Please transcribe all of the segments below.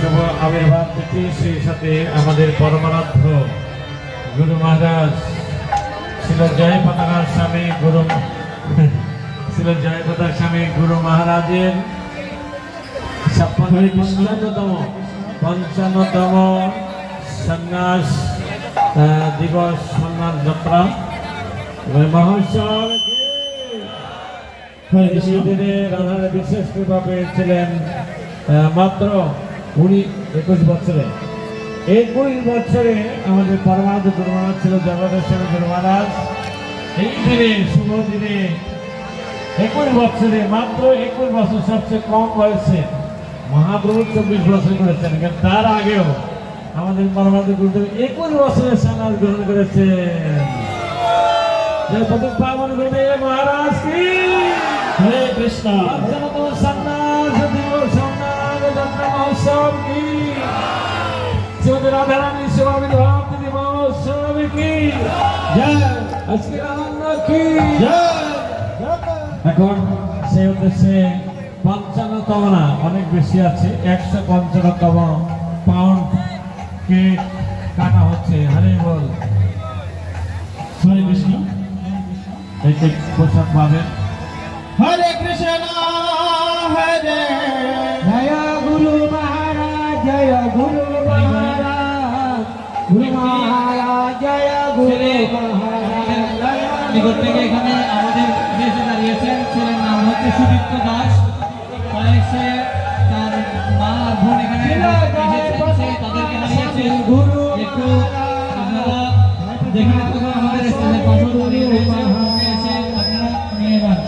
শুভ আবির্ভাব তিথি, সেই সাথে আমাদের পরমারাধ্য গুরু মহারাজ ছিল জয় পতাকার স্বামী গুরু মহারাজের 55তম সন্ন্যাস দিবস সন্ন্যাস যাত্রা মহোৎসব রাধার বিশেষ কৃপা পেয়েছিলেন মাত্র 21 বছরে। 21 বছরে আমাদের পরমারাধ্য গুরু মহারাজ ছিল জগতেশ্বর গুরু মহারাজ। এই দিনে শুভ দিনে 21 বছরে, মাত্র 21 বছর, সবচেয়ে কম বয়সে মহাপ্রভু 24 বছর করেছেন। তার আগেও আমাদের পরমারাধ্য গুরুদেব 21 বছরের সন্ন্যাস গ্রহণ করেছেন। পাবন গুরুদেব মহারাজ কি হরে কৃষ্ণ। সন্ন্যাস দিবস মহোৎসব কি, শ্রীমতী রাধারানী সেবা বিধান তিথি মহোৎসব কি, আজকে আনন্দ কি। এখন সেই উদ্দেশ্যে 55তম না, অনেক বেশি আছে, 155তম পাউন্ড কেক কাটা হচ্ছে। হরে বল, হরে কৃষ্ণ। এই কেক প্রসাদ পাবেন। হরে কৃষ্ণ হরে জয় গুরু মহারাজ, জয় গুরু মহারাজ, গুরু মহারাজ, জয় গুরু মহারাজ। নিকট থেকে এখানে আমাদের দেশে দাঁড়িয়েছেন, ছেলের নাম হচ্ছে সুদীপ্ত দাস। সে তার মা আর বোন এখানে এসেছেন, সে তাদেরকে হারিয়েছেন। একটু আপনারা দেখে নিতে পারেন, আমাদের স্টেজের পাশে দাঁড়িয়ে রয়েছে, এসে আপনারা নিয়ে যান।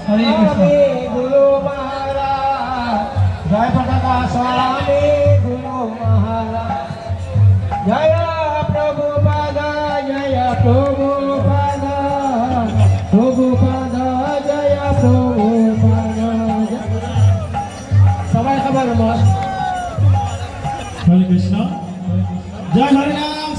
হরে কৃষ্ণ। গুরু মহারাজ, জয় পতাকা স্বামী গুরু মহারাজ, জয় প্রভুপাদ, জয় প্রভুপাদ, প্রভুপাদ, জয় প্রভুপাদ। সবাই সবার মত। হরে কৃষ্ণ। জয় হরিনাম